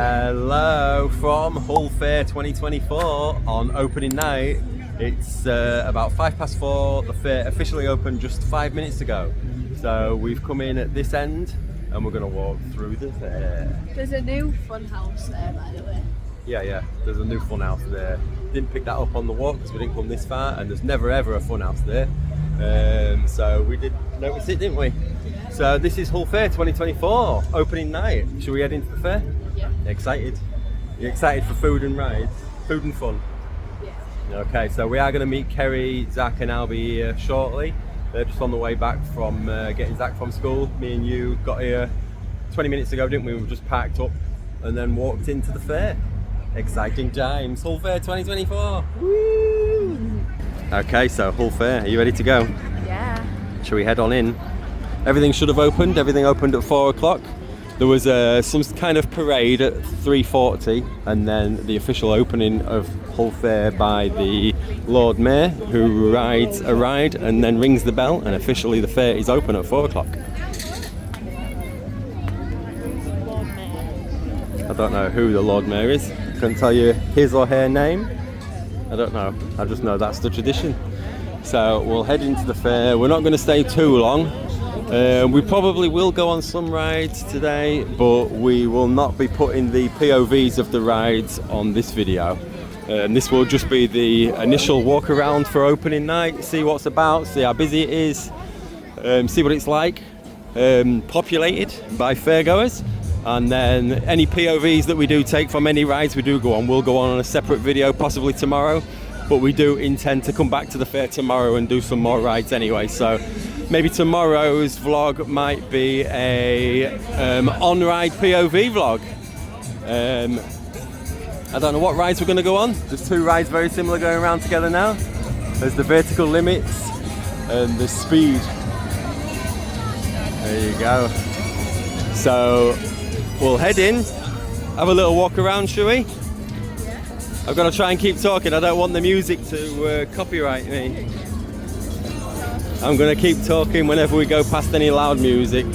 Hello from Hull Fair 2024 on opening night. It's about 4:05. The fair officially opened just 5 minutes ago. So we've come in at this end and we're going to walk through the fair. There's a new fun house there, by the way. Yeah, there's a new fun house there. Didn't pick that up on the walk because we didn't come this far, and there's never ever a fun house there. So we did notice it, didn't we? So this is Hull Fair 2024, opening night. Should we head into the fair? Yeah. Excited? You excited for food and rides? Food and fun? Yeah. Okay, so we are going to meet Kerry, Zach and Albie here shortly. They're just on the way back from getting Zach from school. Me and you got here 20 minutes ago, didn't we? We just packed up and then walked into the fair. Exciting times. Hull Fair 2024. Woo! Okay, so Hull Fair, are you ready to go? Yeah. Shall we head on in? Everything should have opened. Everything opened at 4 o'clock. There was some kind of parade at 3:40, and then the official opening of Hull Fair by the Lord Mayor, who rides a ride and then rings the bell, and officially the fair is open at 4 o'clock. I don't know who the Lord Mayor is. Couldn't tell you his or her name. I don't know. I just know that's the tradition. So we'll head into the fair. We're not going to stay too long. We probably will go on some rides today, but we will not be putting the POVs of the rides on this video. This will just be the initial walk around for opening night, see what's about, see how busy it is, see what it's like, populated by fairgoers. And then any POVs that we do take from any rides we do go on, we'll go on a separate video, possibly tomorrow. But we do intend to come back to the fair tomorrow and do some more rides anyway. So maybe tomorrow's vlog might be a on-ride POV vlog. I don't know what rides we're going to go on. There's two rides very similar going around together now. There's the vertical limits and the speed. There you go. So we'll head in, have a little walk around, shall we? Yeah. I've got to try and keep talking. I don't want the music to copyright me. I'm going to keep talking whenever we go past any loud music. I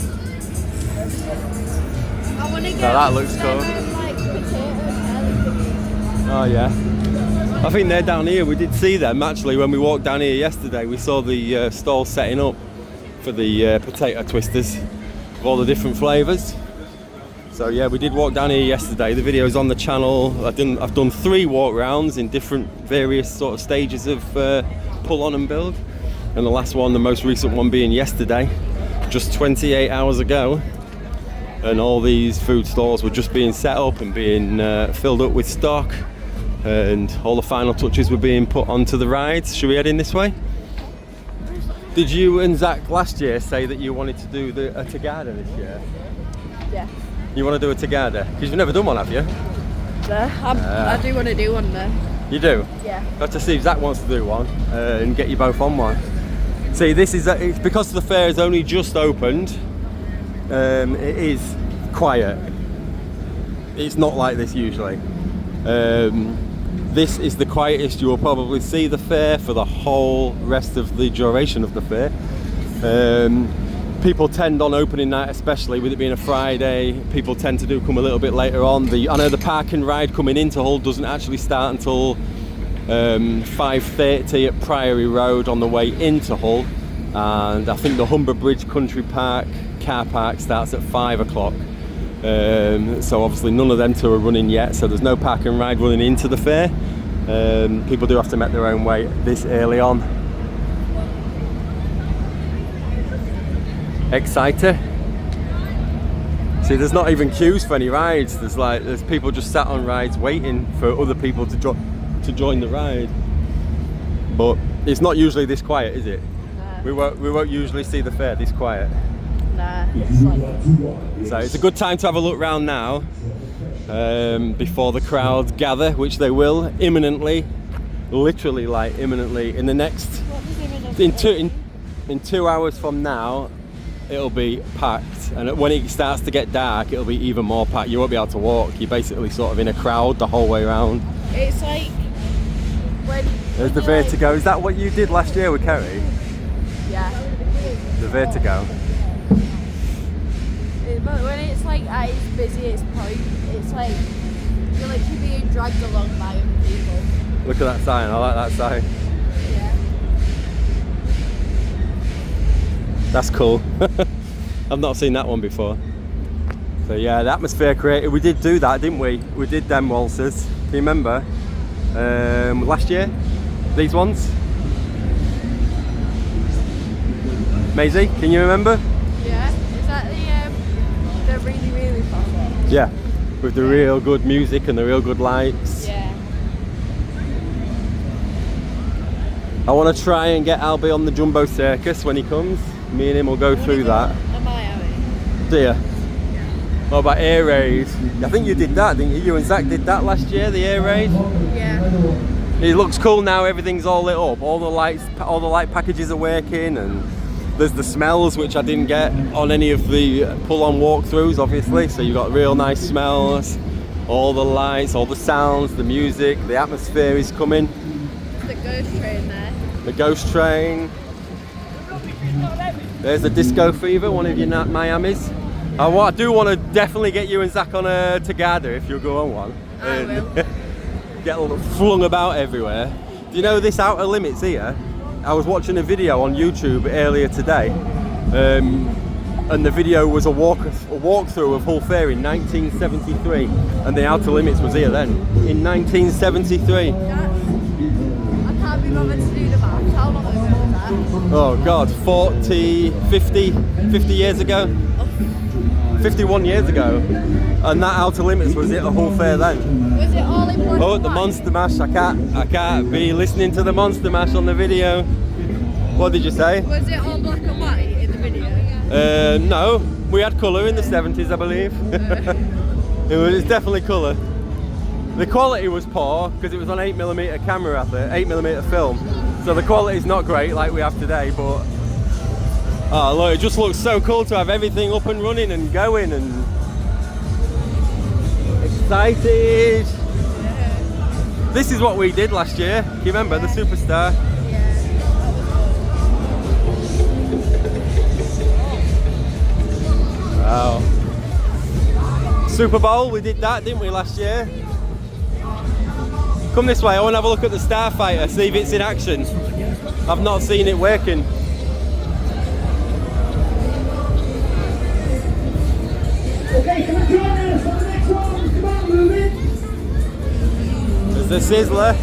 want to get that looks cool. like potatoes. Oh yeah. I think they're down here. We did see them actually when we walked down here yesterday. We saw the stall setting up for the potato twisters of all the different flavours. So yeah, we did walk down here yesterday. The video's on the channel. I've done 3 walk rounds in different various sort of stages of pull on and build. And the last one, the most recent one being yesterday, just 28 hours ago. And all these food stalls were just being set up and being filled up with stock. And all the final touches were being put onto the rides. Should we head in this way? Did you and Zach last year say that you wanted to do a Tagada this year? Yeah. You want to do a Tagada? Because you've never done one, have you? There. I do want to do one there. You do? Yeah. I have to see if Zach wants to do one and get you both on one. See, this is it's because the fair has only just opened. It is quiet. It's not like this usually. This is the quietest you will probably see the fair for the whole rest of the duration of the fair. People tend on opening night, especially with it being a Friday, people tend to come a little bit later on. I know the park and ride coming into Hull doesn't actually start until 5:30 at Priory Road on the way into Hull, and I think the Humber Bridge Country Park car park starts at 5 o'clock. So obviously none of them two are running yet, so there's no park and ride running into the fair. People do have to make their own way this early on. Excited? See, there's not even queues for any rides. There's people just sat on rides waiting for other people to join the ride. But it's not usually this quiet, is it? Nah. We won't usually see the fair this quiet. Nah. It's like... So it's a good time to have a look round now before the crowd gather, which they will imminently, literally like imminently in the next What does imminent in 2 hours from now. It'll be packed, and when it starts to get dark it'll be even more packed. You won't be able to walk. You're basically sort of in a crowd the whole way around. It's like when There's the vertigo. Is that what you did last year with Kerry? Yeah. The vertigo. It's but when it's like at its busiest point, it's like you're literally being dragged along by other people. Look at that sign. I like that sign. Yeah. That's cool. I've not seen that one before. So yeah, the atmosphere created. We did do that, didn't we? We did them waltzes. Do you remember? Last year, these ones. Maisie, can you remember? Yeah. Is that the really really fun one? Yeah, with the real good music and the real good lights. Yeah. I want to try and get Albie on the Jumbo Circus when he comes. Me and him will go through that. Am I Abby? Do you? What about air raid? I think you did that, didn't you? You and Zach did that last year, the air raid. Yeah. It looks cool now. Everything's all lit up. All the lights, all the light packages are working, and there's the smells which I didn't get on any of the pull-on walkthroughs, obviously. So you got real nice smells, all the lights, all the sounds, the music, the atmosphere is coming. The ghost train there. The ghost train. There's the Disco Fever, one of your Miamis. I do want to definitely get you and Zach on a Tagada if you'll go on one. I will. Get flung about everywhere. Do you know this Outer Limits here? I was watching a video on YouTube earlier today, and the video was a walkthrough of Hull Fair in 1973, and the Outer Limits was here then, in 1973. I can't be bothered to do the math. How long ago was that? Oh God, 50 years ago? 51 years ago, and that Outer Limits was at a Hull Fair then. Was it all in one? Oh, the Monster Mash! I can't be listening to the Monster Mash on the video. What did you say? Was it all black and white in the video? No, we had colour in the 70s, I believe. It's definitely colour. The quality was poor because it was on 8mm camera, 8mm film. So the quality is not great like we have today, but. Oh look, it just looks so cool to have everything up and running and going and excited. Yeah. This is what we did last year. Can you remember the Superstar? Yeah. Wow. Super Bowl, we did that, didn't we, last year? Come this way, I want to have a look at the Starfighter, see if it's in action. I've not seen it working. Okay, come and join us on the next one. Come on, move it. There's the Sizzler.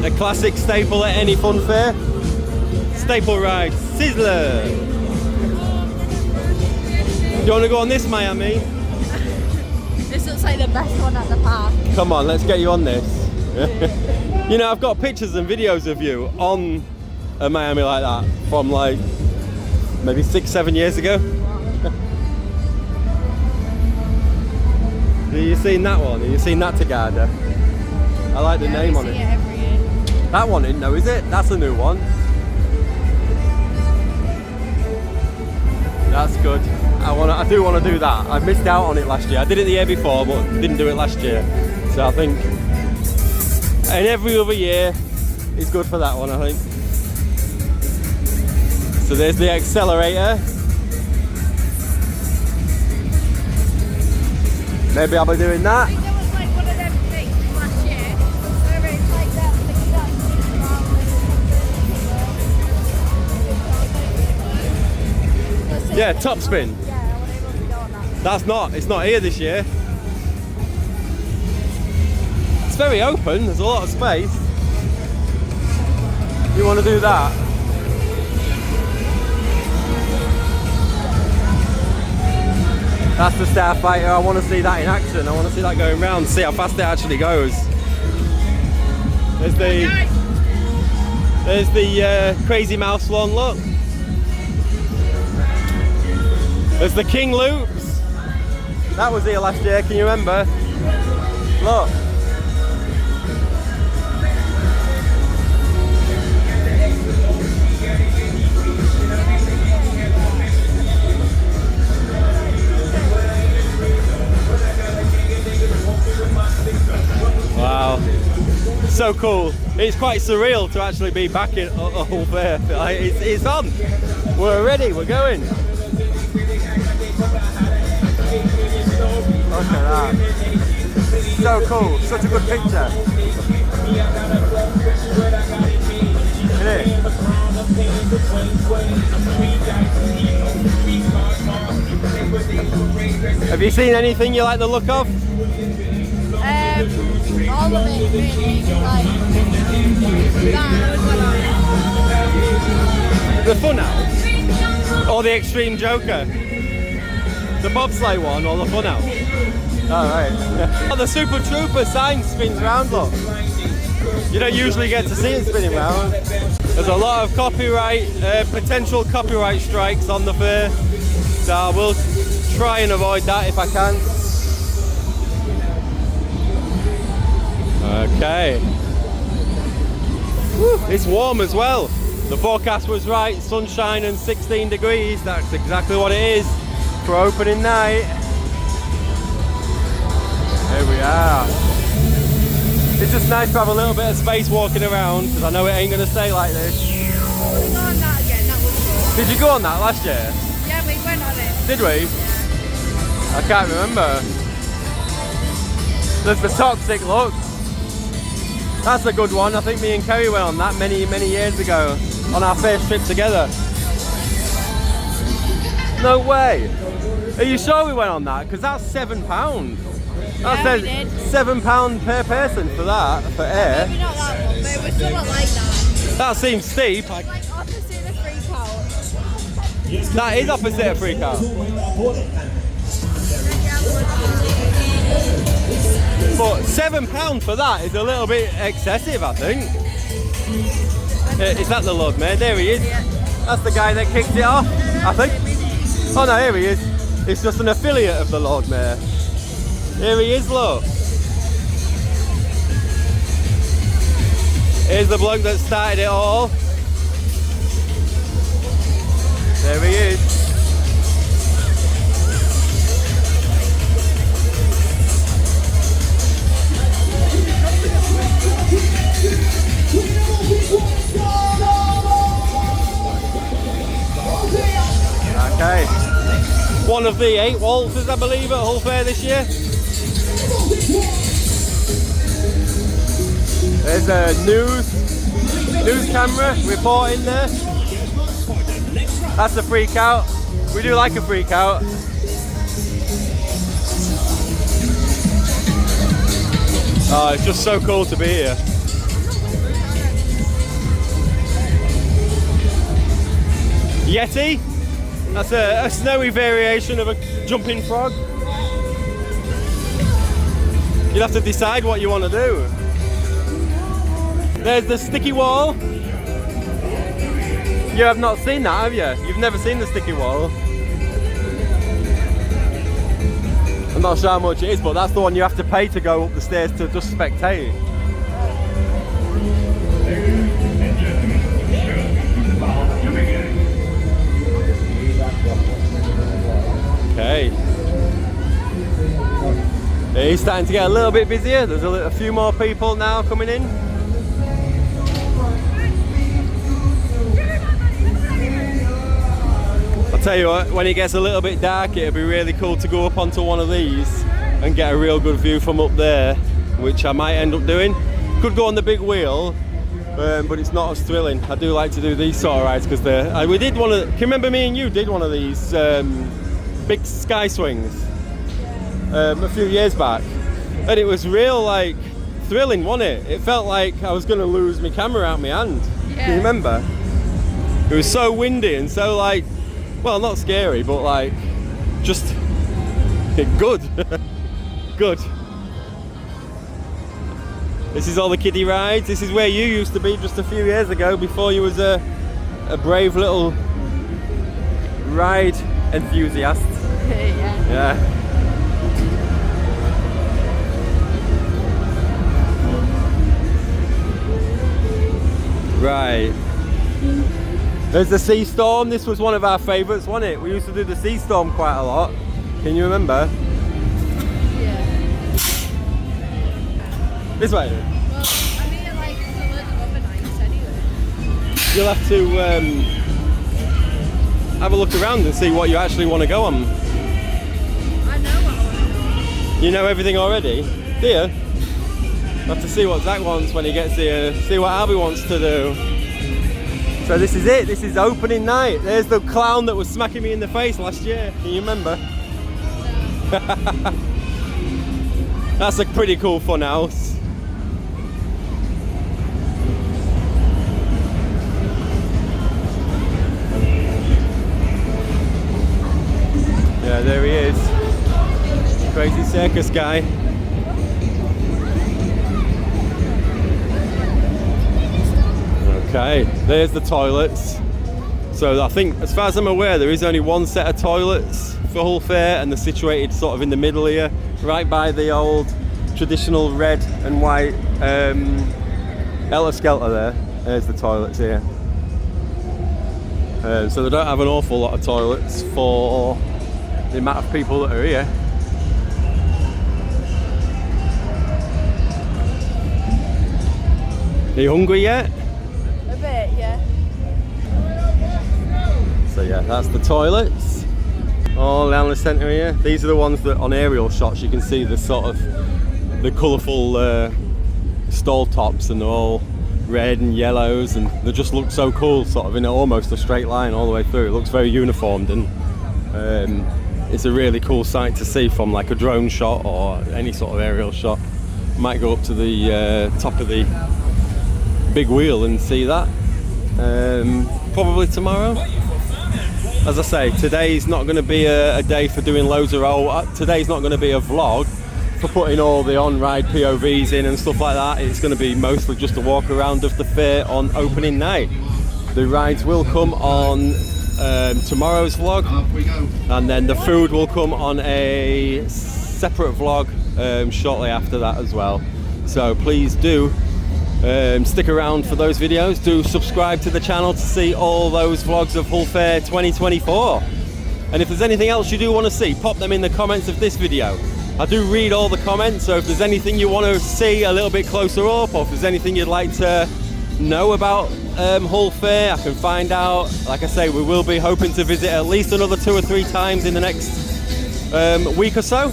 A classic staple at any fun fair. Staple ride, Sizzler. Do you want to go on this, Miami? This looks like the best one at the park. Come on, let's get you on this. You know, I've got pictures and videos of you on a Miami like that from like maybe 6-7 years ago. Have you seen that one? Have you seen that Tagada? I like the name on it. Every year. That one isn't, no, is it? That's a new one. That's good. I do want to do that. I missed out on it last year. I did it the year before, but didn't do it last year. So I think, and every other year is good for that one, I think. So there's the accelerator. Maybe I'll be doing that. I think there was like one of them things last year where it's like that thing that's Yeah, top spin. Yeah, I want able to go on that. That's not, it's not here this year. It's very open, there's a lot of space. You want to do that? That's the Starfighter. I want to see that in action. I want to see that going round, see how fast it actually goes. There's the Crazy Mouse one, look. There's the King Loops. That was here last year, can you remember? Look. Wow, so cool. It's quite surreal to actually be back in a Hull Fair. It's on. We're ready, we're going. Look at that. So cool. Such a good picture. Isn't it? Have you seen anything you like the look of? All of it really, like The Funhouse? Or the Extreme Joker? The bobsleigh one or the Funhouse? Oh, right. Oh, the Super Trooper sign spins round, look. You don't usually get to see it spinning round. There's a lot of copyright, potential copyright strikes on the fair, so I will try and avoid that if I can. Okay. Whew, it's warm as well. The forecast was right, sunshine and 16 degrees. That's exactly what it is for opening night. Here we are. It's just nice to have a little bit of space walking around because I know it ain't going to stay like this. We go on that again, that was cool. Did you go on that last year? Yeah, we went on it. Did we? Yeah. I can't remember. There's the Toxic look. That's a good one. I think me and Kerry went on that many years ago on our first trip together. No way. Are you sure we went on that? Because that's £7. That says we did. £7 per person for that, for air. Maybe not that one, but it was something like that. That seems steep. Like opposite the freak out. That is opposite of Freak Out. But £7 for that is a little bit excessive, I think. Is that the Lord Mayor? There he is. That's the guy that kicked it off, I think. Oh no, here he is. It's just an affiliate of the Lord Mayor. Here he is, look. Here's the bloke that started it all. There he is. Okay. One of the 8 waltzes, I believe, at Hull Fair this year. There's a news camera reporting there. That's a freak out. We do like a freak out. Oh, it's just so cool to be here. Yeti? That's a snowy variation of a jumping frog. You'll have to decide what you want to do. There's the sticky wall. You have not seen that, have you? You've never seen the sticky wall. I'm not sure how much it is, but that's the one you have to pay to go up the stairs to just spectate. Okay. It's starting to get a little bit busier. There's a few more people now coming in. I'll tell you what, when it gets a little bit dark, it'll be really cool to go up onto one of these and get a real good view from up there, which I might end up doing. Could go on the big wheel, but it's not as thrilling. I do like to do these sort of rides because we did one of. Can you remember me and you did one of these big sky swings a few years back, and it was real like thrilling, wasn't it? It felt like I was going to lose my camera out my hand. Yeah. Can you remember? It was so windy and so like, well, not scary, but like just good. Good. This is all the kiddie rides. This is where you used to be just a few years ago before you was a brave little ride enthusiast. Yeah. Yeah. Right. There's the Sea Storm. This was one of our favourites, wasn't it? We used to do the Sea Storm quite a lot. Can you remember? Yeah. This way. Well, I mean, like, there's a load of other nights anyway. You'll have to have a look around and see what you actually want to go on. I know what I want to You know everything already? Do you? Have to see what Zach wants when he gets here. See what Albie wants to do. So this is it. This is opening night. There's the clown that was smacking me in the face last year. Can you remember? That's a pretty cool fun house. Yeah, there he is. Crazy circus guy. Okay, there's the toilets. So I think, as far as I'm aware, there is only one set of toilets for Hull Fair, and they're situated sort of in the middle here, right by the old traditional red and white Helter Skelter there. There's the toilets here. So they don't have an awful lot of toilets for the amount of people that are here. Are you hungry yet? A bit, yeah. So yeah, that's the toilets all down the centre here. These are the ones that on aerial shots you can see the sort of the colourful stall tops, and they're all red and yellows, and they just look so cool, sort of in almost a straight line all the way through. It looks very uniformed, and it's a really cool sight to see from like a drone shot or any sort of aerial shot. Might go up to the top of the big wheel and see that probably tomorrow. As I say, today's not going to be a day for doing loads of today's not going to be a vlog for putting all the on-ride POVs in and stuff like that. It's going to be mostly just a walk around of the fair on opening night. The rides will come on tomorrow's vlog, and then the food will come on a separate vlog shortly after that as well. So please do stick around for those videos. Do subscribe to the channel to see all those vlogs of Hull Fair 2024. And if there's anything else you do want to see, pop them in the comments of this video. I do read all the comments, so if there's anything you want to see a little bit closer up, or if there's anything you'd like to know about Hull Fair, I can find out. Like I say, we will be hoping to visit at least another 2 or 3 times in the next week or so.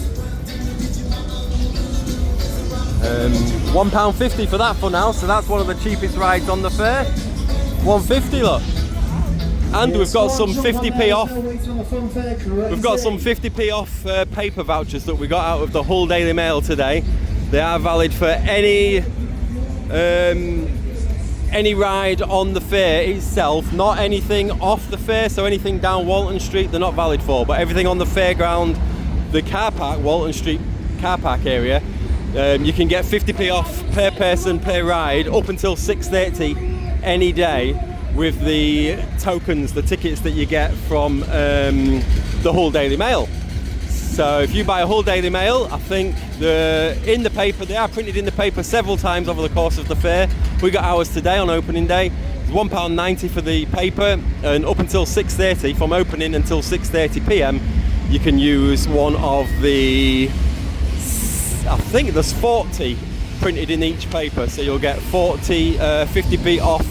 £1.50 for that for now, so that's one of the cheapest rides on the fair. £1.50, look. And we've got some 50p off. We've got some 50p off paper vouchers that we got out of the Hull Daily Mail today. They are valid for any ride on the fair itself, not anything off the fair. So anything down Walton Street, they're not valid for. But everything on the fairground, the car park, Walton Street car park area, you can get 50p off per person per ride up until 6:30 any day, with the tokens, the tickets that you get from the Hull Daily Mail. So if you buy a Hull Daily Mail, I think in the paper, they are printed in the paper several times over the course of the fair. We got ours today on opening day. It's £1.90 for the paper, and up until 6:30, from opening until 6:30 p.m, you can use one of the, I think there's 40 printed in each paper, so you'll get 40 50p off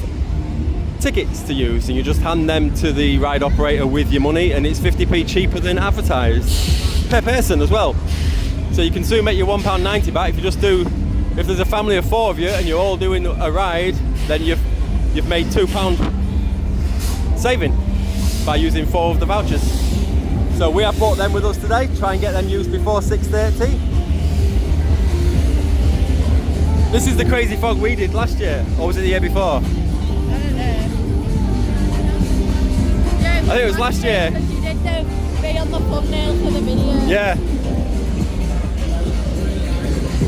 tickets to use, and you just hand them to the ride operator with your money, and it's 50p cheaper than advertised per person as well. So you can soon make your £1.90 back if you just do, if there's a family of 4 of you and you're all doing a ride, then you've made £2 saving by using 4 of the vouchers. So we have bought them with us today, try and get them used before 6:30. This is the crazy fog we did last year, or was it the year before? I think it was last year. You did be on the thumbnail for the video. Yeah.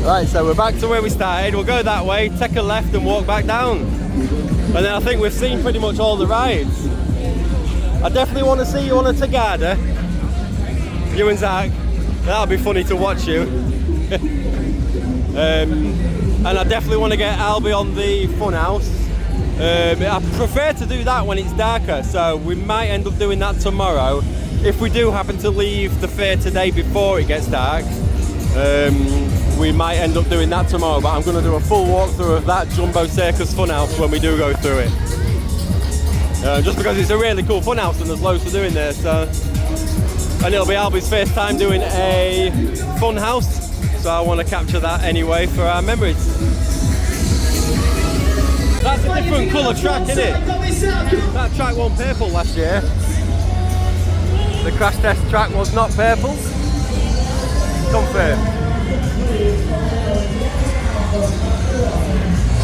Right, so we're back to where we started. We'll go that way, take a left and walk back down. And then I think we've seen pretty much all the rides. I definitely want to see you on a Tagada. You and Zach. That'll be funny to watch you. And I definitely want to get Albie on the Funhouse. I prefer to do that when it's darker, so we might end up doing that tomorrow. If we do happen to leave the fair today before it gets dark, we might end up doing that tomorrow, but I'm going to do a full walkthrough of that Jumbo Circus Funhouse when we do go through it. Just because it's a really cool funhouse and there's loads to do in there, so. And it'll be Albie's first time doing a funhouse. So I want to capture that anyway for our memories. That's a different colour track, isn't it? That track won purple last year. The crash test track was not purple. Confirmed.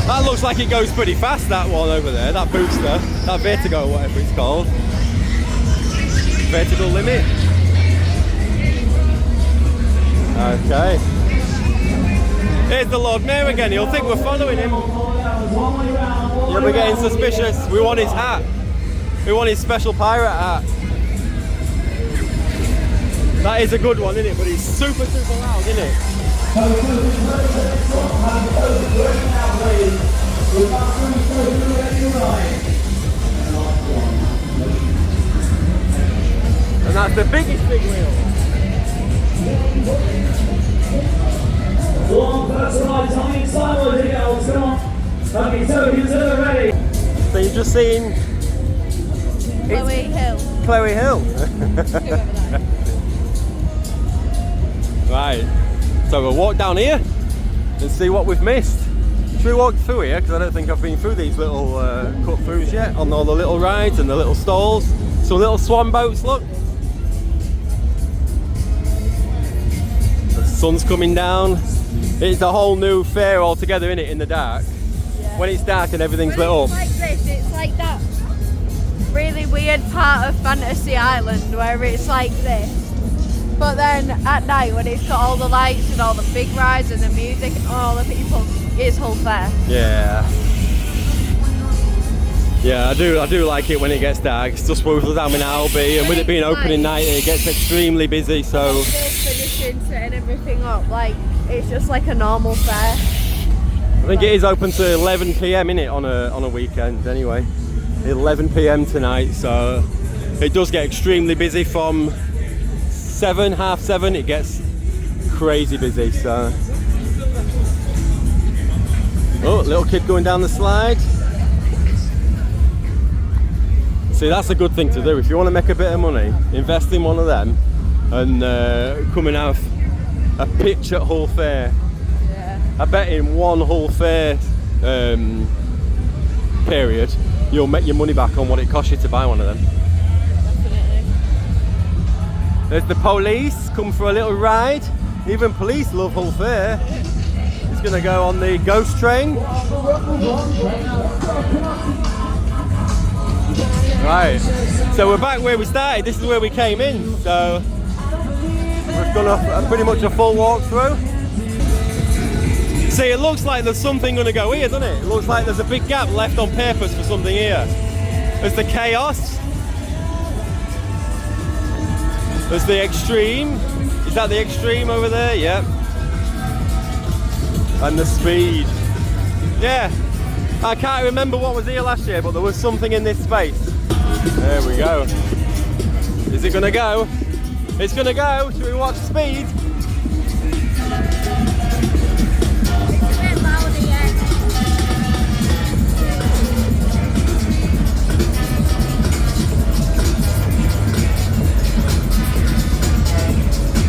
That looks like it goes pretty fast, that one over there, that booster, that Vertigo, whatever it's called. Vertical limit. Okay. Here's the Lord Mayor again, he'll think we're following him. Yeah, we're getting suspicious. We want his hat. We want his special pirate hat. That is a good one, isn't it? But it's super, super loud, isn't it? And that's the biggest big wheel. One person on time, Simon, here goes, come on. Okay, tokens are ready. So you've just seen Chloe Hill. Chloe Hill. Whoever that is. Right, so we'll walk down here and see what we've missed. Should we walk through here? Because I don't think I've been through these little cut-throughs yet, on all the little rides and the little stalls. Some little swan boats, look. The sun's coming down. It's a whole new fair altogether, isn't it, in the dark? Yeah. When it's dark and everything's lit up. It's like this, it's like that really weird part of Fantasy Island where it's like this. But then at night when it's got all the lights and all the big rides and the music and all the people, it's Hull Fair. Yeah. Yeah, I do like it when it gets dark. It's just Woofle Dam in Albi, and with it being opening night, it gets extremely busy. So Just finishing setting everything up, like it's just like a normal fair. I think it is open to 11 p.m. in it on a weekend anyway. 11 p.m. tonight, so it does get extremely busy from 7, half 7. It gets crazy busy. So, oh, little kid going down the slide. See, that's a good thing to do. If you want to make a bit of money, invest in one of them and come and have a pitch at Hull Fair. Yeah. I bet in one Hull Fair period, you'll make your money back on what it costs you to buy one of them. Definitely. There's the police, come for a little ride. Even police love Hull Fair. It's going to go on the ghost train. Right, so we're back where we started. This is where we came in. So we've done a pretty much a full walkthrough. See, it looks like there's something going to go here, doesn't it? It looks like there's a big gap left on purpose for something here. There's the chaos. There's the extreme. Is that the extreme over there? Yeah. And the speed. Yeah. I can't remember what was here last year, but there was something in this space. There we go. Is it going to go? It's going to go. Should we watch speed? It's a bit louder yet.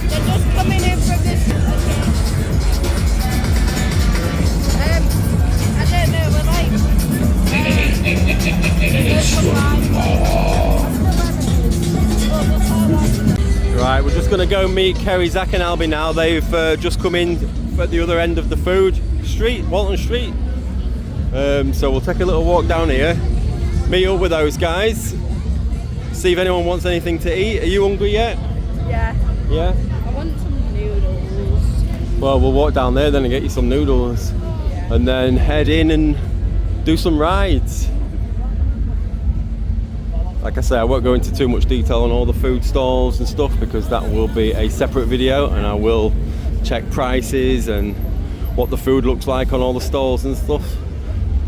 They're just coming in from this. I don't know, we're like. Right, we're just going to go meet Kerry, Zach and Albie now. They've just come in at the other end of the food street, Walton Street. So we'll take a little walk down here, meet up with those guys, see if anyone wants anything to eat. Are you hungry yet? Yeah. Yeah? I want some noodles. Well, we'll walk down there then and get you some noodles. Yeah. And then head in and do some rides. Like I say, I won't go into too much detail on all the food stalls and stuff because that will be a separate video, and I will check prices and what the food looks like on all the stalls and stuff.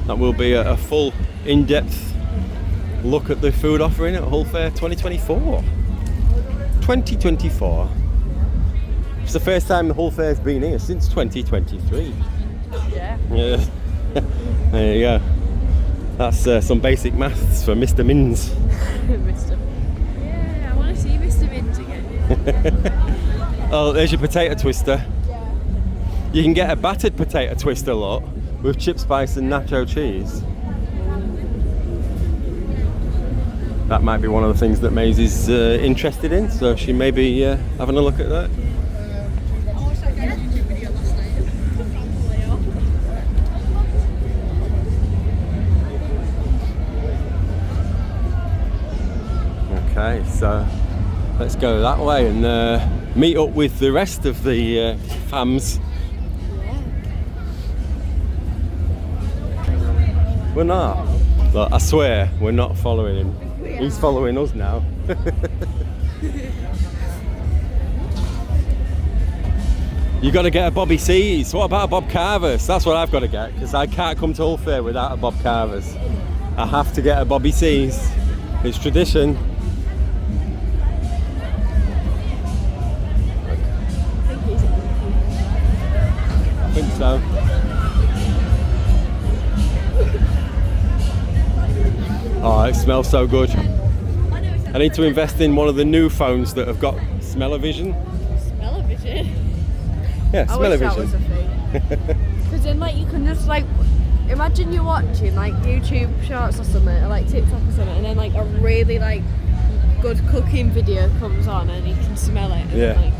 That will be a full in-depth look at the food offering at Hull Fair 2024. 2024. It's the first time the Hull Fair's been here since 2023. Yeah. Yeah. There you go. That's some basic maths for Mr. Mins. Mr. Yeah, I want to see Mr. Mint again. Oh, there's your potato twister. Yeah. You can get a battered potato twister lot with chip spice and nacho cheese. That might be one of the things that Maisie's interested in, so she may be having a look at that. Okay, so let's go that way and meet up with the rest of the fams. We're not. Look, I swear, we're not following him. He's following us now. You got to get a Bobby C's. What about a Bob Carver's? That's what I've got to get, because I can't come to Hull Fair without a Bob Carver's. I have to get a Bobby C's. It's tradition. I think so. Oh, it smells so good. I need to invest in one of the new phones that have got smell-o-vision. Smell-o-vision? Yeah, I wish that smell-o-vision. was a thing. Because then, like, you can just, like, imagine you're watching, like, YouTube shorts or something, or, like, TikTok or something, and then, like, a really, like, good cooking video comes on and you can smell it. And, Yeah. like,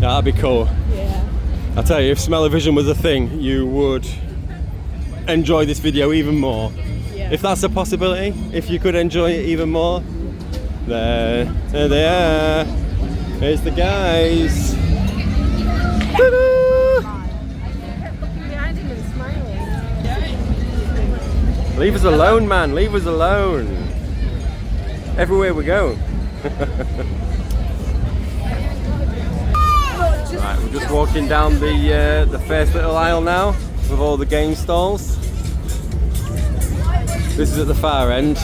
Yeah, that'd be cool. yeah. I'll tell you, if smell-o-vision was a thing, you would enjoy this video even more. Yeah. If that's a possibility, if you could enjoy it even more, there they are. Here's the guys. Woo-hoo! Behind him and smiling. Leave us alone, man. Leave us alone. Everywhere we go. Right, we're just walking down the first little aisle now with all the game stalls. This is at the far end,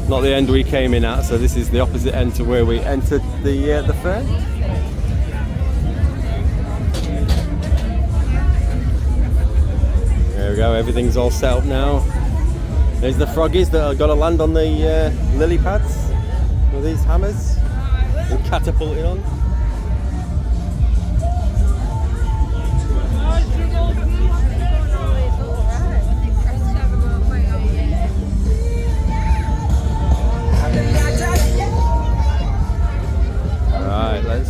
not the end we came in at, so this is the opposite end to where we entered the fair. There we go, everything's all set up now. There's the froggies that are got to land on the lily pads with these hammers and catapult it on. Alright, let's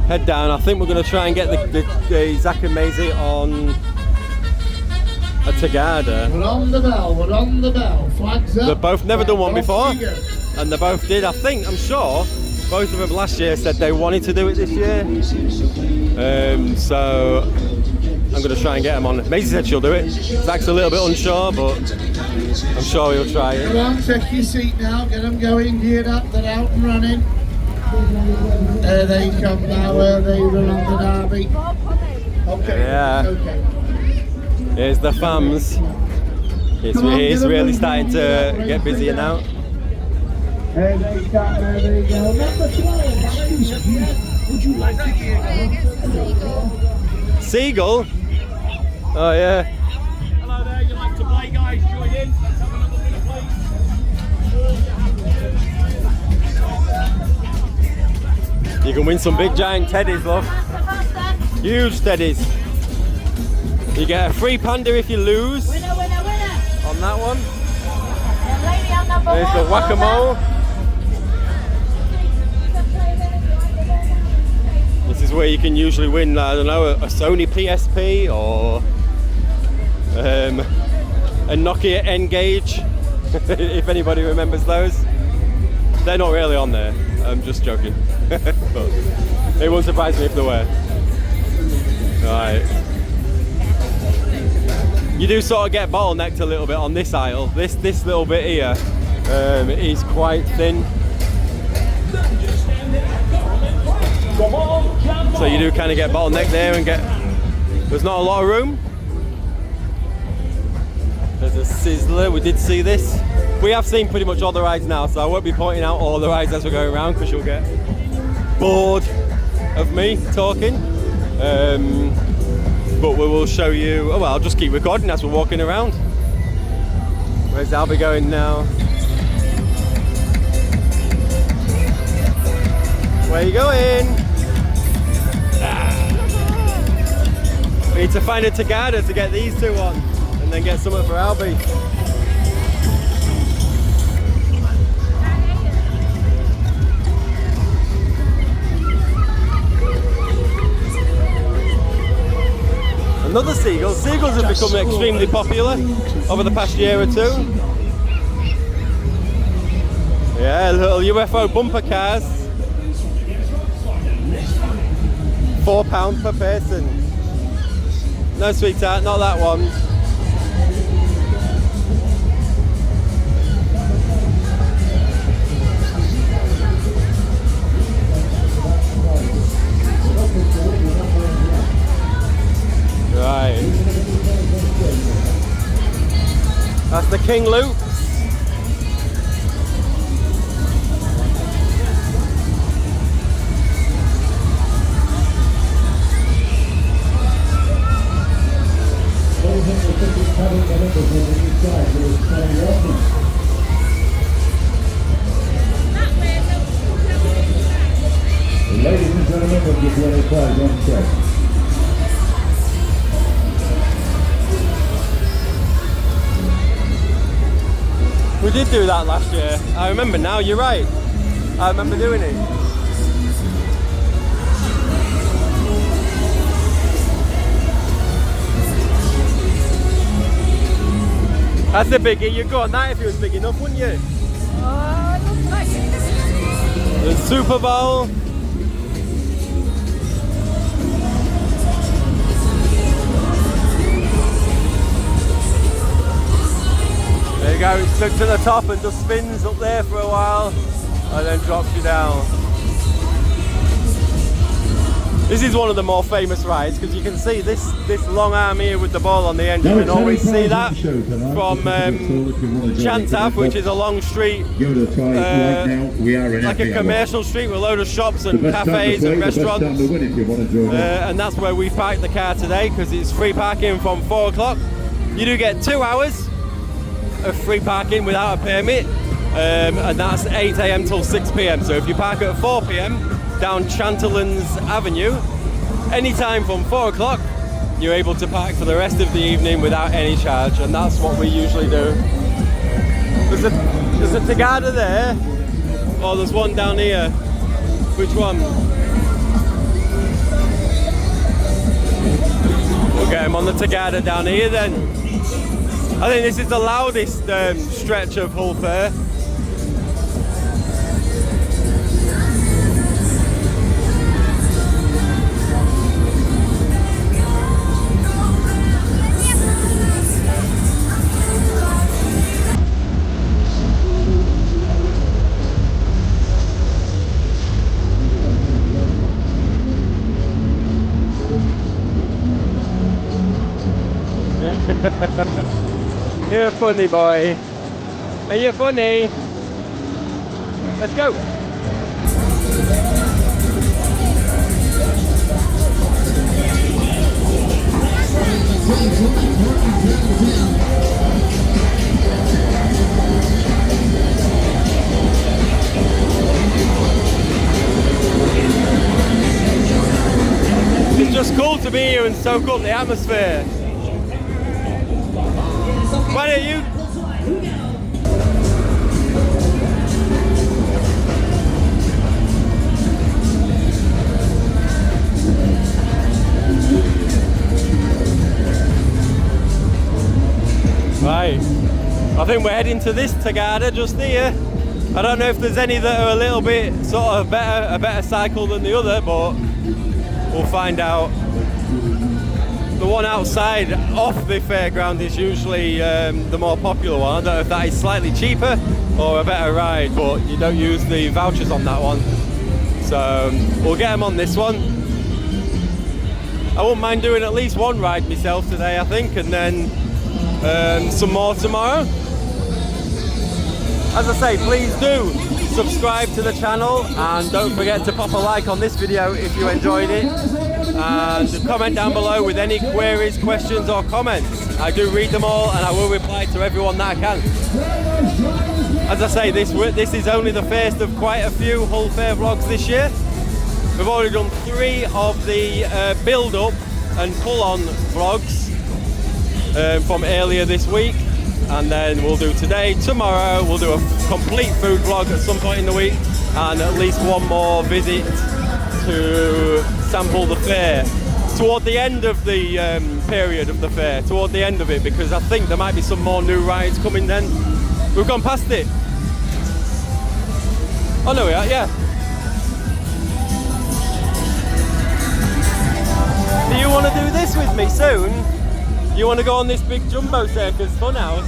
head down. I think we're going to try and get the Zach and Maisie on a Tagada. We're on the bell, we're on the bell. Flags up. They've both never done one before, Off you go. and they both did. I'm sure, both of them last year said they wanted to do it this year. So I'm going to try and get them on. Maisie said she'll do it. Zach's a little bit unsure, but I'm sure he'll try it. Come on, take your seat now, get them going, geared up, they're out and running. There they come now, where they run on the derby. Okay, Yeah. okay. Here's the fams. It's really starting to get busier now. There they come, there they go. Number 12, would you like to hear? Seagull? Oh yeah. Hello there, you like to play, guys? Join in. Let's have another minute, please. You can win some big giant teddies, love. Huge teddies. You get a free panda if you lose Winner, winner, winner. on that one. The lady on number There's the one. whack-a-mole. This is where you can usually win, I don't know, a Sony PSP or a Nokia N-Gage, if anybody remembers those. They're not really on there, I'm just joking. But it won't surprise me if they were. Right. You do sort of get bottlenecked a little bit on this aisle. This little bit here is quite thin. So you do kind of get bottlenecked there and there's not a lot of room. There's a Sizzler, we did see this. We have seen pretty much all the rides now, so I won't be pointing out all the rides as we're going around because you'll get bored of me talking. But we will show you, oh well, I'll just keep recording as we're walking around. Where's Albie going now? Where are you going? Ah. We need to find a Tagada to get these two on, and then get something for Albie. Another seagull. Seagulls have become extremely popular over the past year or two. Yeah, little UFO bumper cars. £4 per person. No, sweetheart, not that one. Right. That's the King Luke. Ladies and gentlemen, we'll give you any prize on check. We did do that last year. I remember now, you're right. I remember doing it. That's a biggie. You'd go on that if it was big enough, wouldn't you? Oh, it looks like it. The Super Bowl. There you go, it stuck to the top and just spins up there for a while and then drops you down. This is one of the more famous rides because you can see this long arm here with the ball on the end. You can always see that from Chantav, which is a long street, Give it a try right now. We are in like a commercial street with a load of shops and cafes and restaurants. And that's where we parked the car today because it's free parking from 4 o'clock. You do get 2 hours of free parking without a permit, and that's 8 AM till 6 PM. So if you park at 4 PM down Chantelands Avenue, anytime from 4 o'clock, you're able to park for the rest of the evening without any charge, and that's what we usually do. There's a Tagada there. Oh, there's one down here. Which one? We'll get him on the Tagada down here then. I think this is the loudest stretch of Hull Fair. You're a funny boy. Are you funny? Let's go. It's just cool to be here and soak up the atmosphere. Why don't you? Right, I think we're heading to this Tagada just here. I don't know if there's any that are a little bit sort of a better cycle than the other, but we'll find out. The one outside off the fairground is usually the more popular one. I don't know if that is slightly cheaper or a better ride, but you don't use the vouchers on that one. So we'll get them on this one. I wouldn't mind doing at least one ride myself today, I think, and then some more tomorrow. As I say, please do subscribe to the channel and don't forget to pop a like on this video if you enjoyed it, and comment down below with any queries, questions or comments. I do read them all and I will reply to everyone that I can. As I say, this is only the first of quite a few Hull Fair vlogs this year. We've already done 3 of the build-up and full-on vlogs from earlier this week, and then we'll do today, tomorrow, we'll do a complete food vlog at some point in the week, and at least one more visit to sample the fair toward the end of the period of the fair, toward the end of it, because I think there might be some more new rides coming then. We've gone past it. Oh, no, we are, yeah. Do you want to do this with me soon? You want to go on this big Jumbo Circus funhouse?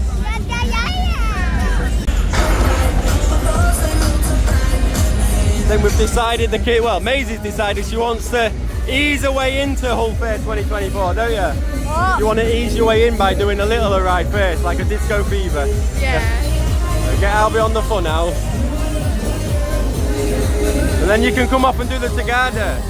Then we've decided Maisie's decided she wants to ease her way into Hull Fair 2024, don't you? What? You want to ease your way in by doing a little ride first, like a Disco Fever. Yeah. Get Albie on the funhouse. And then you can come off and do the Tagada.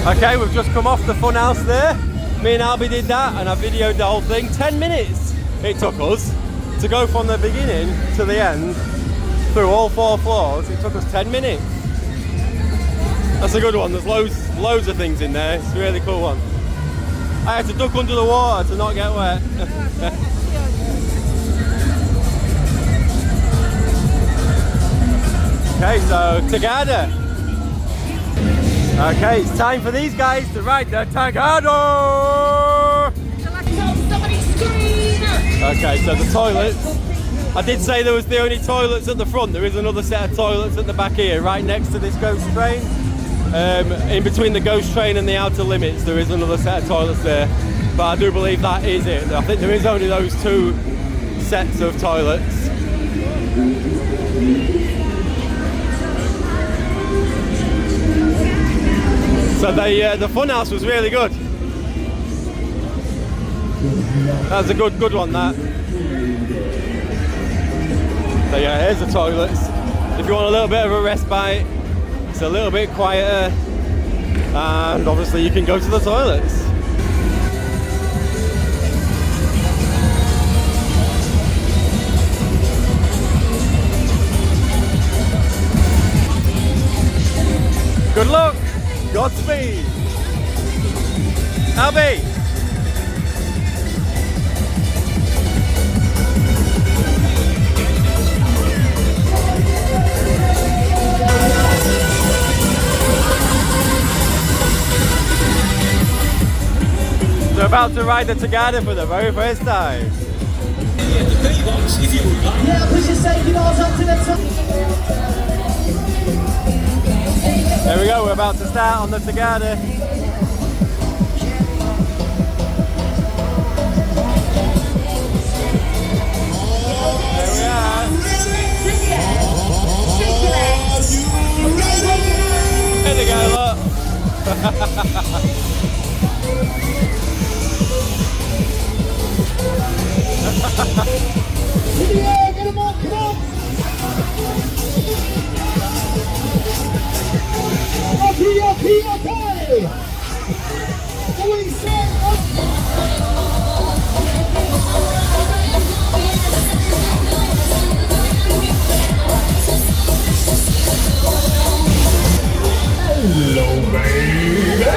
Okay, we've just come off the funhouse there. Me and Albie did that and I videoed the whole thing. 10 minutes it took us to go from the beginning to the end through all 4 floors. It took us 10 minutes. That's a good one. There's loads of things in there. It's a really cool one. I had to duck under the water to not get wet. Okay, so Tagada. Okay, it's time for these guys to ride the Tagada! Okay, so the toilets. I did say there was the only toilets at the front. There is another set of toilets at the back here, right next to this ghost train. In between the ghost train and the outer limits, there is another set of toilets there. But I do believe that is it. I think there is only those 2 sets of toilets. So the funhouse was really good. That was a good one, that. So yeah, here's the toilets. If you want a little bit of a respite, it's a little bit quieter, and obviously you can go to the toilets. Good luck! Godspeed! Albie! They're about to ride the Tagada for the very first time. Yeah, push your safety bars up to the top. There we go, we're about to start on the Tagada. There we are. There they go, look. Yeah, get 'em on, come on. Okay. Fully set. Hello, baby.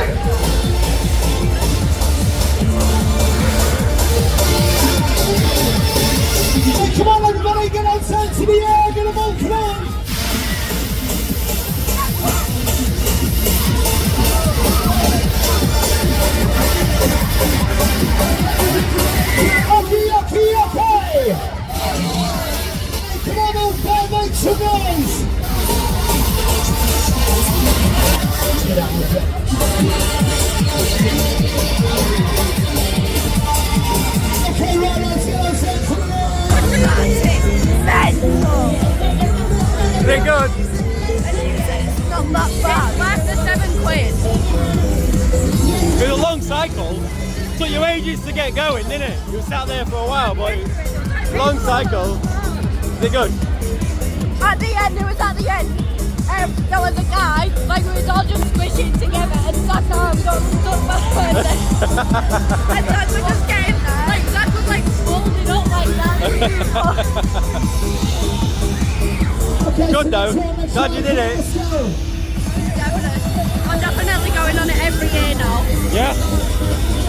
Come on, everybody, get outside to the air, get them on, come on! Okay! Come on, all five, make some noise! Get out of here. Okay, right, let's get outside to the air! They're good. It's not that bad. It's worth the £7. It's a long cycle. Took you ages to get going, didn't it? You sat there for a while, but long cycle. They're good. At the end, there was a guy, like we was all just squishing together and Zach's arm got stuck backwards. And Zach was just getting there. Like Zach was like folding up like that. Good though. Glad you did it. Definitely. I'm definitely going on it every year now. Yeah?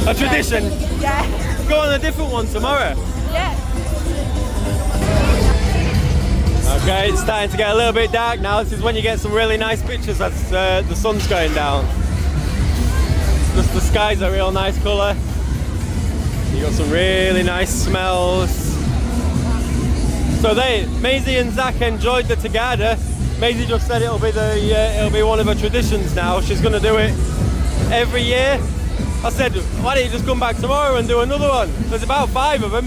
A tradition. Yeah. Go on a different one tomorrow. Yeah. Okay, it's starting to get a little bit dark now. This is when you get some really nice pictures as the sun's going down. Just the sky's a real nice colour. You got some really nice smells. So Maisie and Zach enjoyed the Tagada. Maisie just said it'll be one of her traditions now. She's going to do it every year. I said, why don't you just come back tomorrow and do another one? There's about 5 of them.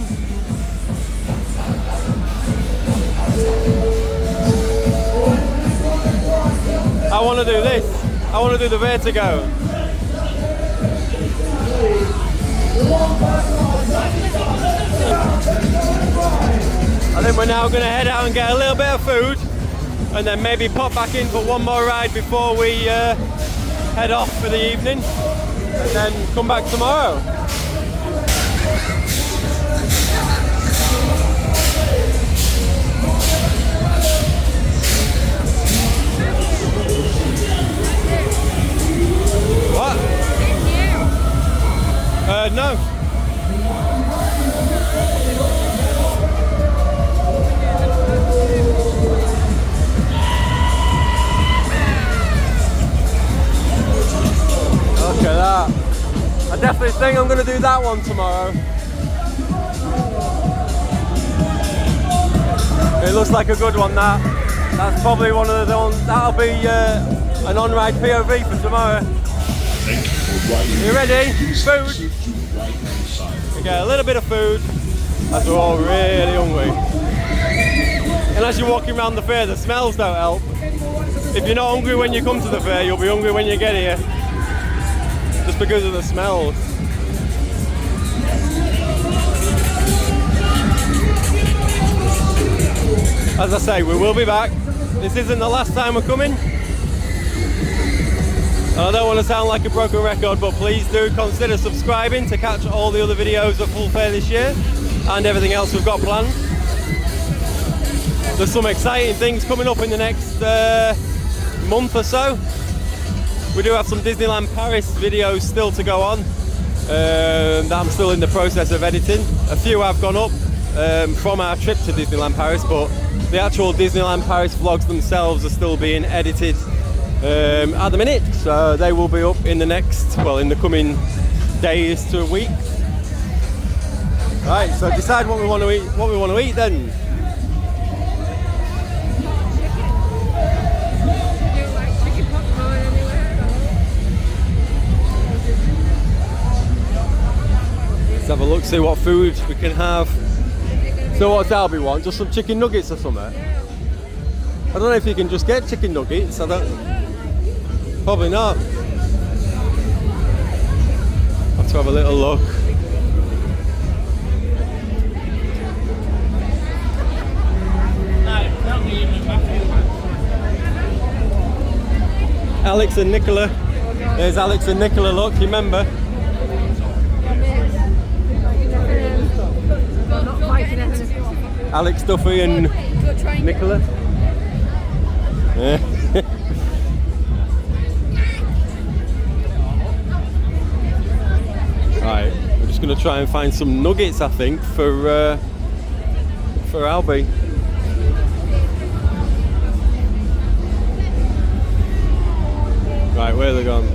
I want to do this. I want to do the Vertigo. I think we're now going to head out and get a little bit of food and then maybe pop back in for one more ride before we head off for the evening and then come back tomorrow. What? No. Look at that. I definitely think I'm going to do that one tomorrow. It looks like a good one, that. That's probably one of the ones, that'll be an on-ride POV for tomorrow. You ready? Food. We get a little bit of food as we're all really hungry. And as you're walking around the fair, the smells don't help. If you're not hungry when you come to the fair, you'll be hungry when you get here. Just because of the smells. As I say, we will be back. This isn't the last time we're coming. And I don't want to sound like a broken record, but please do consider subscribing to catch all the other videos of Full Fair this year and everything else we've got planned. There's some exciting things coming up in the next month or so. We do have some Disneyland Paris videos still to go on that I'm still in the process of editing. A few have gone up from our trip to Disneyland Paris, but the actual Disneyland Paris vlogs themselves are still being edited at the minute, so they will be up in the next, well, in the coming days to weeks. Right, so decide what we want to eat. What we want to eat then. Let's have a look, see what food we can have. So what's Albie want? Just some chicken nuggets or something? I don't know if you can just get chicken nuggets. Probably not. Have to have a little look. Alex and Nicola. There's Alex and Nicola, look, you remember? Alex Duffy and Nicola. Yeah. Right, we're just going to try and find some nuggets, I think, for Albie. Right, where are they gone?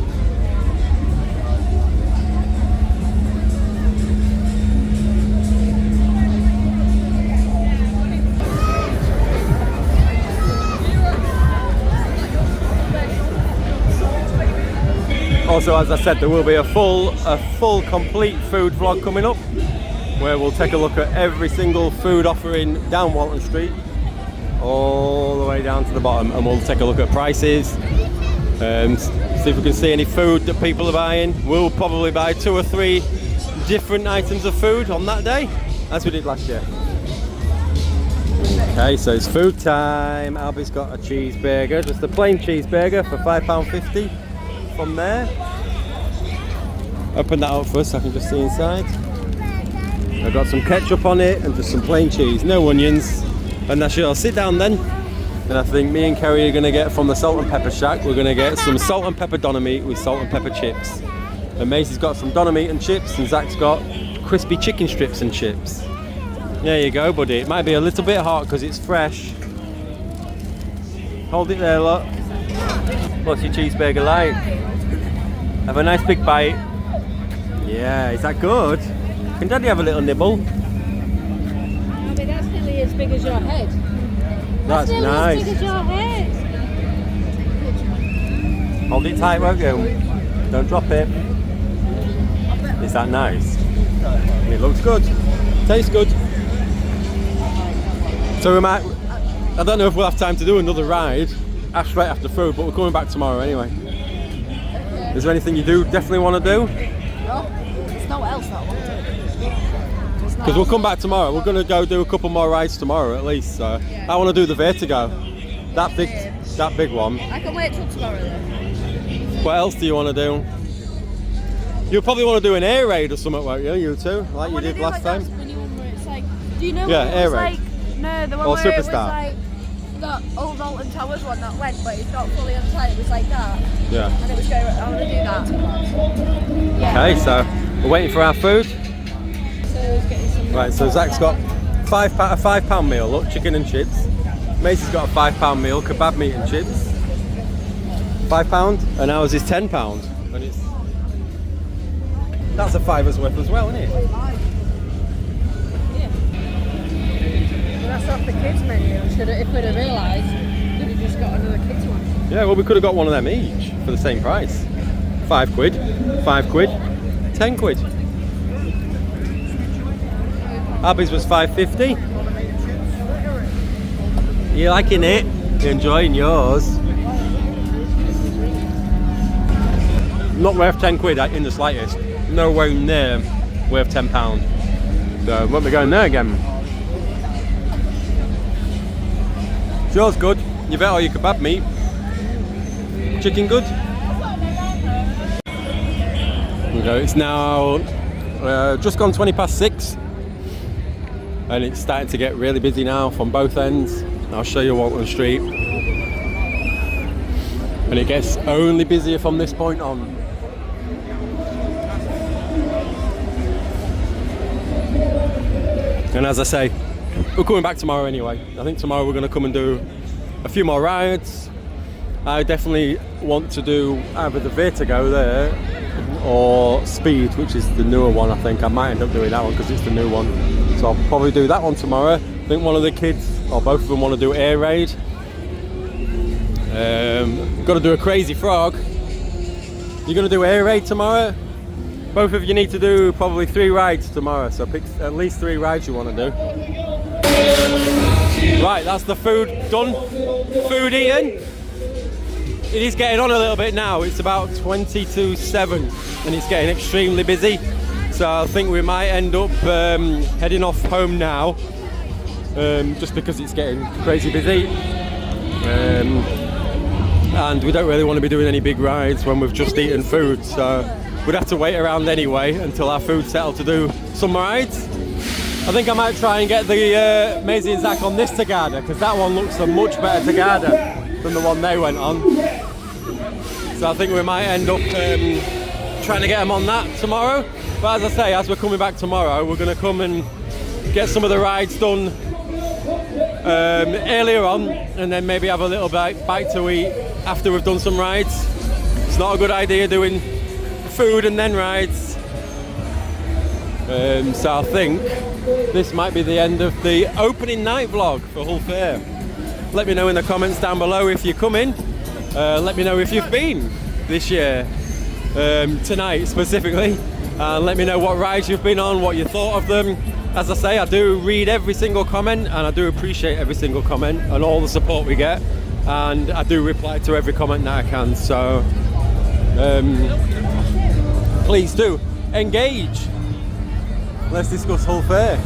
Also, as I said, there will be a full complete food vlog coming up where we'll take a look at every single food offering down Walton Street all the way down to the bottom, and we'll take a look at prices, see if we can see any food that people are buying. We'll probably buy 2 or 3 different items of food on that day, as we did last year. Okay, so it's food time. Albie's got a cheeseburger, just a plain cheeseburger for £5.50 from there. Open that up for us so I can just see inside. I've got some ketchup on it and just some plain cheese, no onions. And that's it. I'll sit down then. And I think me and Kerry are going to get from the Salt and Pepper Shack, we're going to get some salt and pepper doner meat with salt and pepper chips. And Macy's got some doner meat and chips, and Zach's got crispy chicken strips and chips. There you go, buddy. It might be a little bit hot because it's fresh. Hold it there, look. What's your cheeseburger like? Have a nice big bite. Yeah, is that good? Can Daddy have a little nibble? No, but that's nearly as big as your head. That's nice. As big as your head. Hold it tight, won't you? Don't drop it. Is that nice? It looks good. Tastes good. So we might, I don't know if we'll have time to do another ride straight after food, but we're coming back tomorrow anyway. Is there anything you do definitely want to do? No, there's no else that I want to do. Because we'll come back tomorrow. We're going to go do a couple more rides tomorrow at least. So Yeah. I want to do the Vertigo. That big one. I can wait till tomorrow then. What else do you want to do? You'll probably want to do an air raid or something, won't you? You two, like you did last time. Spinny one where it's like, do you know Yeah, what air it was raid. like? No, the one Or where it was Superstar. like the old Alton Towers one that went, but it's not fully on tight. It was like that, Yeah. and it was going. I want to do that. Yeah. Okay, so we're waiting for our food. So it's getting some Right, so Zach's got a £5 meal, look, chicken and chips. Macy's got a £5 meal, kebab meat and chips. £5, and ours is £10. And that's a £5's worth as well, isn't it? That's off the kids menu. If we'd have realised, we'd have just got another kids one. Yeah, well, we could have got one of them each for the same price. £5, £5, £10. Abby's was £5.50. You liking it? You enjoying yours? Not worth £10 in the slightest. Nowhere near worth £10. So won't be going there again. Yours good. You bet all your kebab meat. Chicken good. Okay, it's now just gone 6:20, and it's starting to get really busy now from both ends. I'll show you Walton Street, and it gets only busier from this point on. And as I say, we're coming back tomorrow anyway. I think tomorrow we're going to come and do a few more rides. I definitely want to do either the Vertigo there, or Speed, which is the newer one. I think I might end up doing that one because it's the new one. So I'll probably do that one tomorrow. I think one of the kids, or both of them, want to do Air Raid. Got to do a Crazy Frog. You're going to do Air Raid tomorrow? Both of you need to do probably 3 rides tomorrow, so pick at least 3 rides you want to do. Right, that's the food done. Food eaten. It is getting on a little bit now. It's about 20 to 7 and it's getting extremely busy. So I think we might end up heading off home now, just because it's getting crazy busy. And we don't really want to be doing any big rides when we've just eaten food. So we'd have to wait around anyway until our food's settled to do some rides. I think I might try and get the Maisie and Zach on this Tagada, because that one looks a much better Tagada than the one they went on. So I think we might end up trying to get them on that tomorrow. But as I say, as we're coming back tomorrow, we're going to come and get some of the rides done earlier on, and then maybe have a little bite to eat after we've done some rides. It's not a good idea doing food and then rides. So I think this might be the end of the opening night vlog for Hull Fair. Let me know in the comments down below if you're coming. Let me know if you've been this year, tonight specifically. Let me know what rides you've been on, what you thought of them. As I say, I do read every single comment and I do appreciate every single comment and all the support we get. And I do reply to every comment that I can. So please do engage. Let's discuss Hull Fair.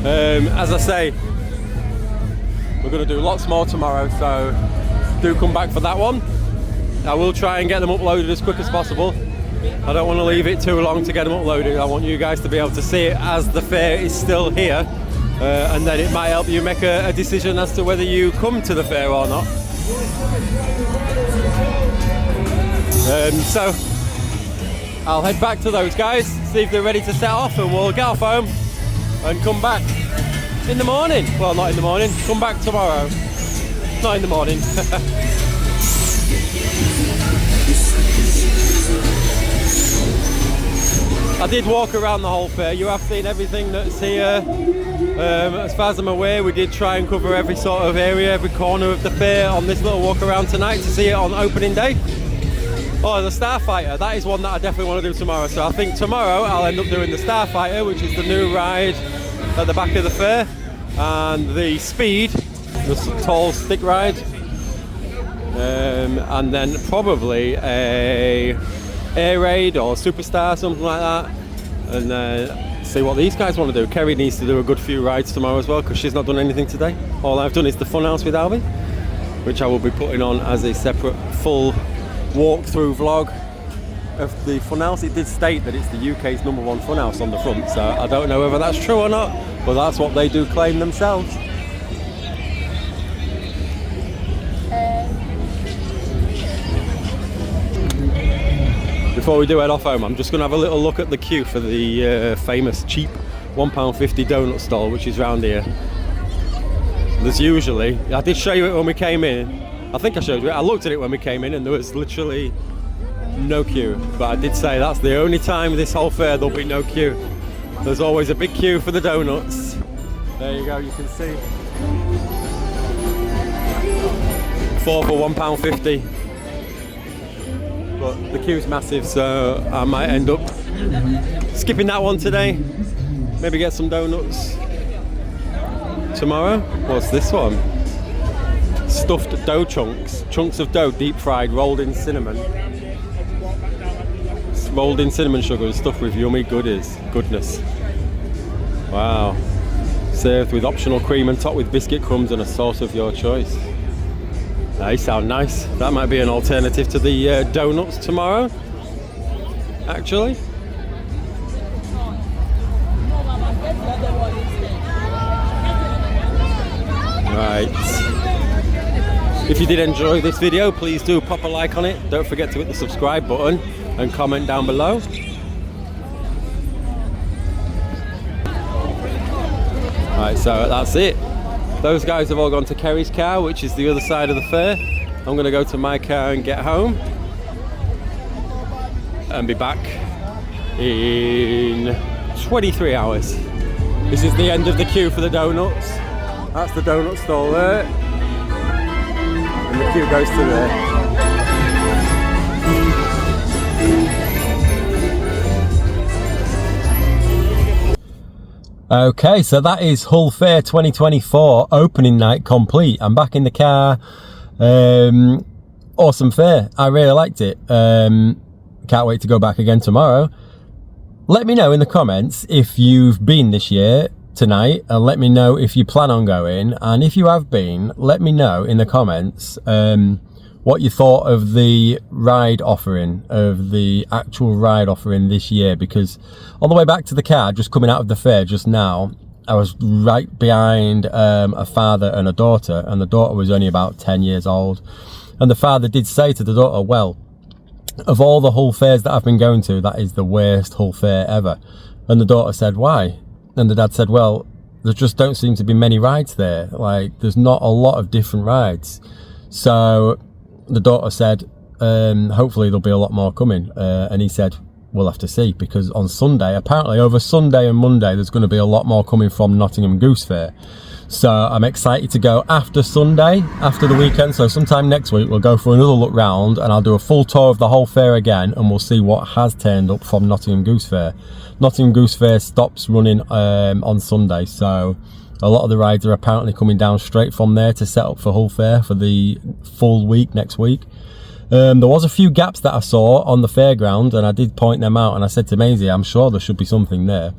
As I say, we're going to do lots more tomorrow, so do come back for that one. I will try and get them uploaded as quick as possible. I don't want to leave it too long to get them uploaded. I want you guys to be able to see it as the fair is still here, and then it might help you make a decision as to whether you come to the fair or not. So I'll head back to those guys, see if they're ready to set off, and we'll get off home and come back in the morning. Well, not in the morning, come back tomorrow. Not in the morning. I did walk around the whole fair. You have seen everything that's here. As far as I'm aware, we did try and cover every sort of area, every corner of the fair on this little walk around tonight to see it on opening day. Oh, the Starfighter, that is one that I definitely want to do tomorrow. So I think tomorrow I'll end up doing the Starfighter, which is the new ride at the back of the fair, and the Speed, the tall stick ride, and then probably a Air Raid or Superstar, something like that, and then see what these guys want to do. Kerry needs to do a good few rides tomorrow as well, because she's not done anything today. All I've done is the Funhouse with Albie, which I will be putting on as a separate full walk-through vlog of the Funhouse. It did state that it's the UK's #1 Funhouse on the front, so I don't know whether that's true or not, but that's what they do claim themselves. Before we do head off home, I'm just going to have a little look at the queue for the famous cheap £1.50 donut stall, which is round here. There's usually, I did show you it when we came in. I think I showed you it. I looked at it when we came in and there was literally no queue. But I did say that's the only time this whole fair there'll be no queue. There's always a big queue for the donuts. There you go, you can see. 4 for £1.50. But the queue's massive, so I might end up skipping that one today. Maybe get some donuts tomorrow. What's this one? Stuffed dough chunks. Chunks of dough deep fried, rolled in cinnamon. Rolled in cinnamon sugar and stuffed with yummy goodness. Wow. Served with optional cream and topped with biscuit crumbs and a sauce of your choice. They sound nice. That might be an alternative to the donuts tomorrow, actually. Right. If you did enjoy this video, please do pop a like on it. Don't forget to hit the subscribe button and comment down below. Right, so that's it. Those guys have all gone to Kerry's car, which is the other side of the fair. I'm going to go to my car and get home. and be back in 23 hours. This is the end of the queue for the donuts. That's the donut stall there. And the queue goes to there. Okay, so that is Hull Fair 2024 opening night complete. I'm back in the car. Awesome fair. I really liked it. Can't wait to go back again tomorrow. Let me know in the comments if you've been this year tonight, and let me know if you plan on going. And if you have been, let me know in the comments what you thought of the ride offering, of the actual ride offering this year, because on the way back to the car, just coming out of the fair just now, I was right behind a father and a daughter, and the daughter was only about 10 years old. And the father did say to the daughter, well, of all the Hull fairs that I've been going to, that is the worst Hull fair ever. And the daughter said, why? And the dad said, well, there just don't seem to be many rides there. Like, there's not a lot of different rides. So the daughter said, hopefully there'll be a lot more coming. And he said, we'll have to see, because on Sunday, apparently over Sunday and Monday, there's going to be a lot more coming from Nottingham Goose Fair. So I'm excited to go after Sunday, after the weekend. So sometime next week, we'll go for another look round, and I'll do a full tour of the whole fair again, and we'll see what has turned up from Nottingham Goose Fair. Nottingham Goose Fair stops running on Sunday, so a lot of the rides are apparently coming down straight from there to set up for Hull Fair for the full week next week. There was a few gaps that I saw on the fairground, and I did point them out, and I said to Maisie, I'm sure there should be something there.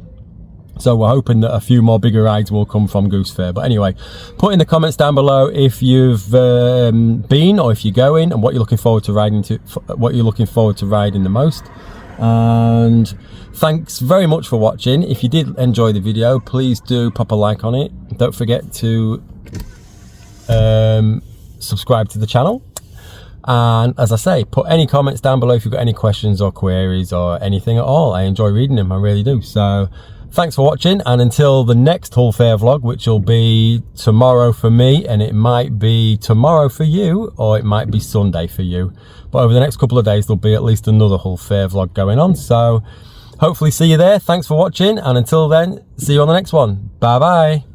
So we're hoping that a few more bigger rides will come from Goose Fair. But anyway, put in the comments down below if you've been, or if you're going, and what you're looking forward to riding the most. And thanks very much for watching. If you did enjoy the video, please do pop a like on it. Don't forget to subscribe to the channel. And as I say, put any comments down below if you've got any questions or queries or anything at all. I enjoy reading them, I really do. So thanks for watching, and until the next Hull Fair vlog, which will be tomorrow for me, and it might be tomorrow for you, or it might be Sunday for you. But over the next couple of days, there'll be at least another Hull Fair vlog going on. So hopefully see you there. Thanks for watching, and until then, see you on the next one. Bye bye.